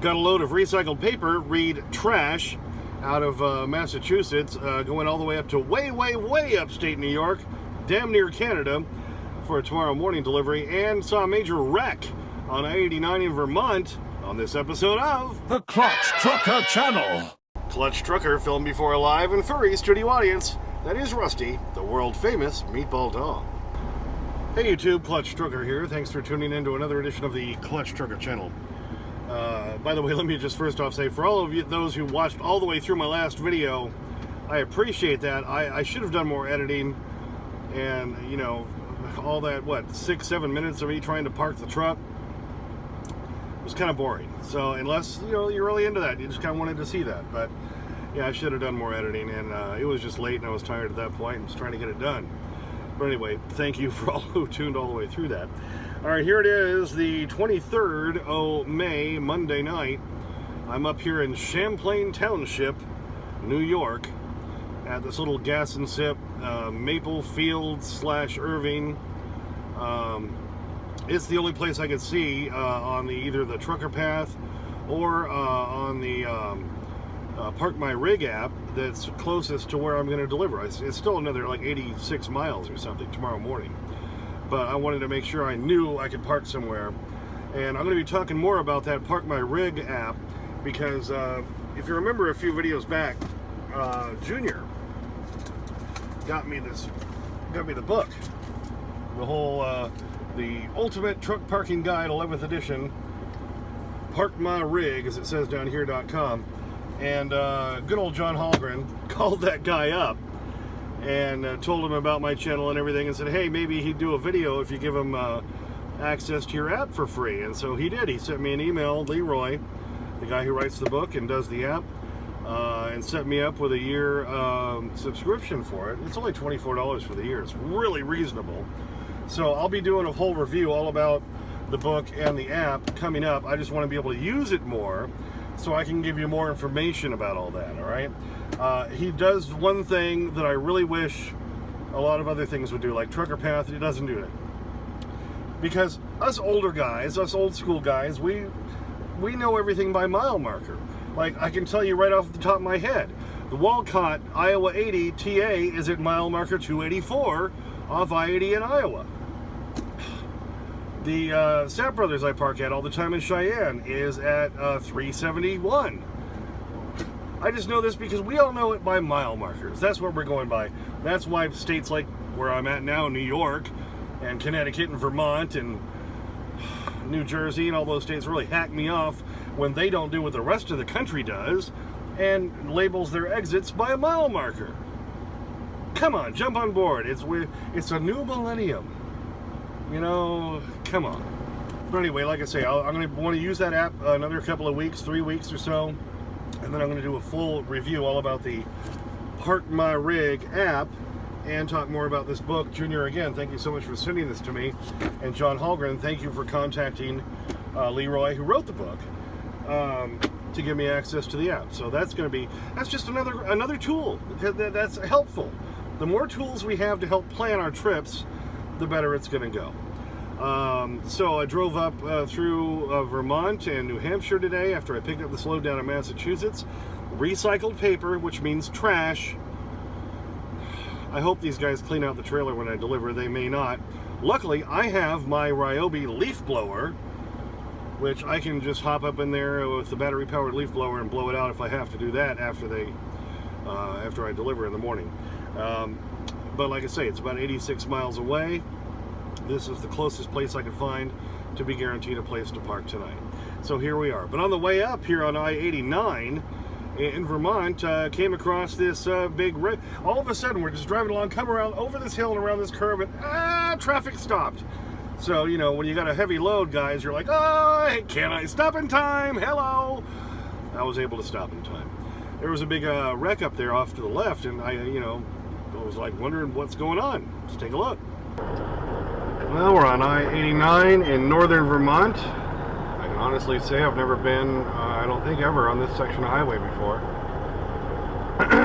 Got a load of recycled paper, read trash, out of Massachusetts, going all the way up to way upstate New York, damn near Canada, for a tomorrow morning delivery, and saw a major wreck on I-89 in Vermont on this episode of The Clutch Trucker Channel. Clutch Trucker, filmed before a live and furry studio audience. That is Rusty, the world-famous meatball dog. Hey YouTube, Clutch Trucker here. Thanks for tuning in to another edition of the Clutch Trucker Channel. By the way, let me just first off say, for all of you, those who watched all the way through my last video, I appreciate that. I should have done more editing, and, you know, all that, 6-7 minutes of me trying to park the truck was kind of boring. So unless, you know, you're really into that, you just kind of wanted to see that. But yeah, I should have done more editing, and it was just late and I was tired at that point and was trying to get it done. But anyway, thank you for all who tuned all the way through that. All right, here it is, the 23rd of May, Monday night. I'm up here in Champlain Township, New York, at this little gas and sip, Maple Fields / Irving. It's the only place I could see on either the trucker path or on the Park My Rig app that's closest to where I'm going to deliver. It's still another like 86 miles or something tomorrow morning. But I wanted to make sure I knew I could park somewhere. And I'm going to be talking more about that Park My Rig app because if you remember a few videos back, Junior got me the book. The whole, the Ultimate Truck Parking Guide 11th edition, Park My Rig, as it says down here.com. And good old John Holgren called that guy up and told him about my channel and everything and said, hey, maybe he'd do a video if you give him access to your app for free. And so he did. He sent me an email, Leroy, the guy who writes the book and does the app, and set me up with a year subscription for it. It's only $24 for the year. It's really reasonable. So I'll be doing a whole review all about the book and the app coming up. I just want to be able to use it more so I can give you more information about all that, all right? He does one thing that I really wish a lot of other things would do, like Trucker Path. He doesn't do it. Because us older guys, us old school guys, we know everything by mile marker. Like, I can tell you right off the top of my head, the Walcott Iowa 80 TA is at mile marker 284 off I-80 in Iowa. The Sap Brothers I park at all the time in Cheyenne is at 371. I just know this because we all know it by mile markers. That's what we're going by. That's why states like where I'm at now, New York, and Connecticut, and Vermont, and New Jersey, and all those states really hack me off when they don't do what the rest of the country does and labels their exits by a mile marker. Come on, jump on board. It's a new millennium. You know, come on. But anyway, like I say, I'm going to want to use that app another couple of weeks, 3 weeks or so. And then I'm going to do a full review all about the Park My Rig app and talk more about this book. Junior, again, thank you so much for sending this to me. And John Holgren, thank you for contacting Leroy, who wrote the book, to give me access to the app. So that's just another tool that's helpful. The more tools we have to help plan our trips, the better it's going to go. So I drove up through Vermont and New Hampshire today after I picked up this load down in Massachusetts. Recycled paper, which means trash. I hope these guys clean out the trailer when I deliver. They may not. Luckily, I have my Ryobi leaf blower, which I can just hop up in there with the battery-powered leaf blower and blow it out if I have to do that after I deliver in the morning. But like I say, it's about 86 miles away. This is the closest place I could find to be guaranteed a place to park tonight. So here we are. But on the way up here on I-89 in Vermont, came across this big wreck. All of a sudden, we're just driving along, come around over this hill and around this curve, and traffic stopped. So, you know, when you got a heavy load, guys, you're like, oh, can I stop in time? Hello. I was able to stop in time. There was a big wreck up there off to the left, and I was like wondering what's going on. Let's take a look. Well, we're on I-89 in northern Vermont. I can honestly say I've never been, I don't think ever, on this section of highway before.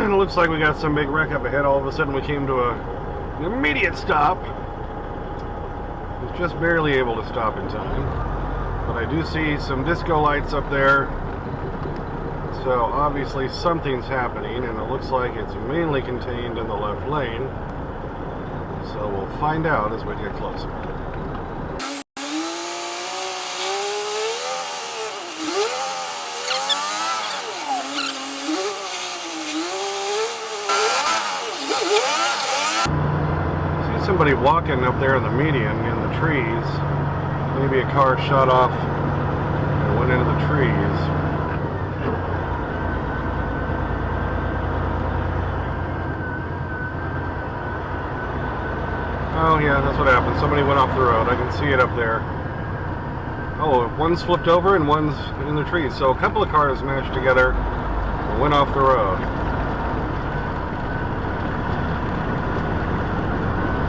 It looks like we got some big wreck up ahead. All of a sudden we came to an immediate stop. Was just barely able to stop in time. But I do see some disco lights up there. So obviously something's happening, and it looks like it's mainly contained in the left lane. So we'll find out as we get closer. See somebody walking up there in the median in the trees. Maybe a car shot off and went into the trees. Oh yeah, that's what happened. Somebody went off the road. I can see it up there. Oh, one's flipped over and one's in the trees. So a couple of cars mashed together and went off the road.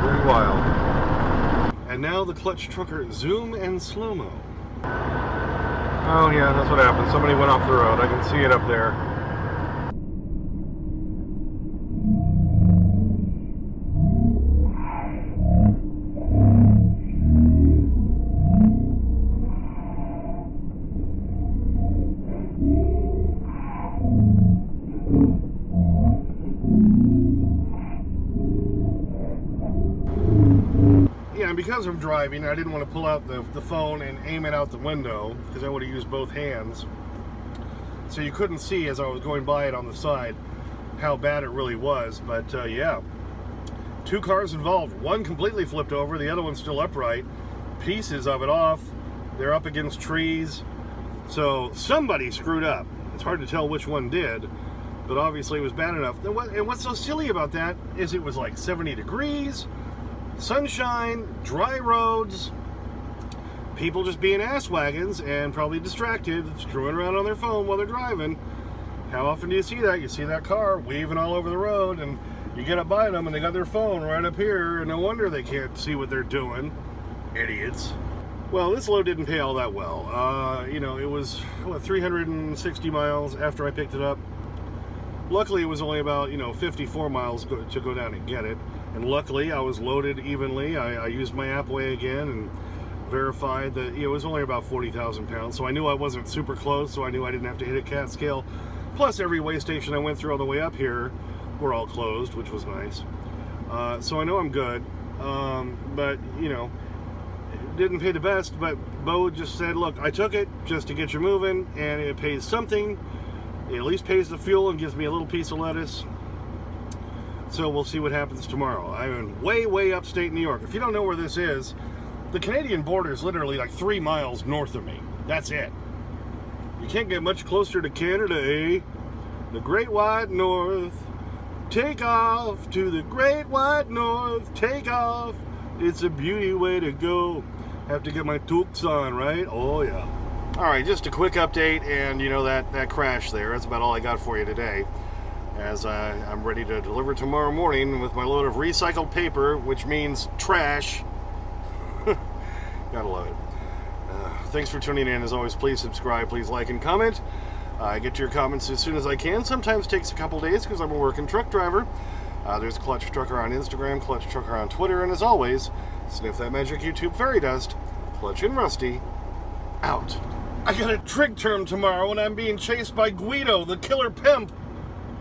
Pretty wild. And now the clutch trucker zoom and slow-mo. Oh yeah, that's what happened. Somebody went off the road. I can see it up there. Yeah, and because I'm driving, I didn't want to pull out the phone and aim it out the window because I would have used both hands. So you couldn't see as I was going by it on the side how bad it really was. But yeah, 2 cars involved. One completely flipped over, the other one's still upright. Pieces of it off. They're up against trees. So somebody screwed up. It's hard to tell which one did, but obviously it was bad enough. And what's so silly about that is it was like 70 degrees. Sunshine, dry roads, people just being ass wagons and probably distracted, screwing around on their phone while they're driving. How often do you see that? You see that car waving all over the road, and you get up by them and they got their phone right up here, and no wonder they can't see what they're doing. Idiots. Well, this load didn't pay all that well. You know, it was, 360 miles after I picked it up. Luckily, it was only about, 54 miles to go down and get it. And luckily, I was loaded evenly. I used my Appway again and verified that it was only about 40,000 pounds. So I knew I wasn't super close, so I knew I didn't have to hit a cat scale. Plus, every weigh station I went through all the way up here were all closed, which was nice. So I know I'm good. But, it didn't pay the best. But Bo just said, look, I took it just to get you moving, and it pays something. It at least pays the fuel and gives me a little piece of lettuce. So we'll see what happens tomorrow. I'm in way upstate New York. If you don't know where this is, the Canadian border is literally like 3 miles north of me. That's it. You can't get much closer to Canada, eh? The Great White North. Take off to the Great White North. Take off. It's a beauty way to go. Have to get my toques on, right? Oh, yeah. All right, just a quick update, and that crash there. That's about all I got for you today. As I'm ready to deliver tomorrow morning with my load of recycled paper, which means trash. Gotta love it. Thanks for tuning in. As always, please subscribe, please like and comment. I get to your comments as soon as I can. Sometimes takes a couple days because I'm a working truck driver. There's Clutch Trucker on Instagram, Clutch Trucker on Twitter, and as always, sniff that magic YouTube fairy dust. Clutch and Rusty, out. I got a trig term tomorrow and I'm being chased by Guido, the killer pimp.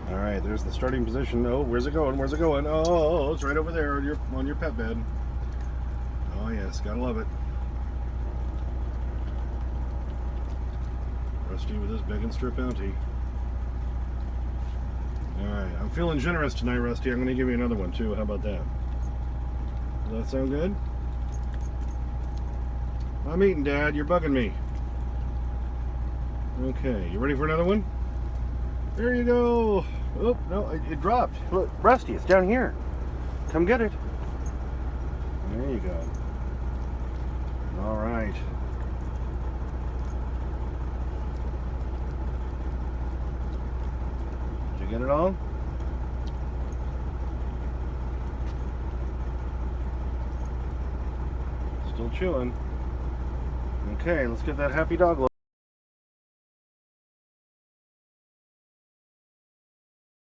All right, there's the starting position. Oh, where's it going? Where's it going? Oh, it's right over there on your pet bed. Oh yes, gotta love it. Rusty with his bacon strip bounty. All right, I'm feeling generous tonight, Rusty. I'm gonna give you another one too. How about that? Does that sound good? I'm eating, Dad. You're bugging me. Okay, you ready for another one? There you go. Oh, no, it dropped. Look, Rusty, it's down here. Come get it. There you go. All right. Did you get it all? Still chewing. Okay, let's get that happy dog look.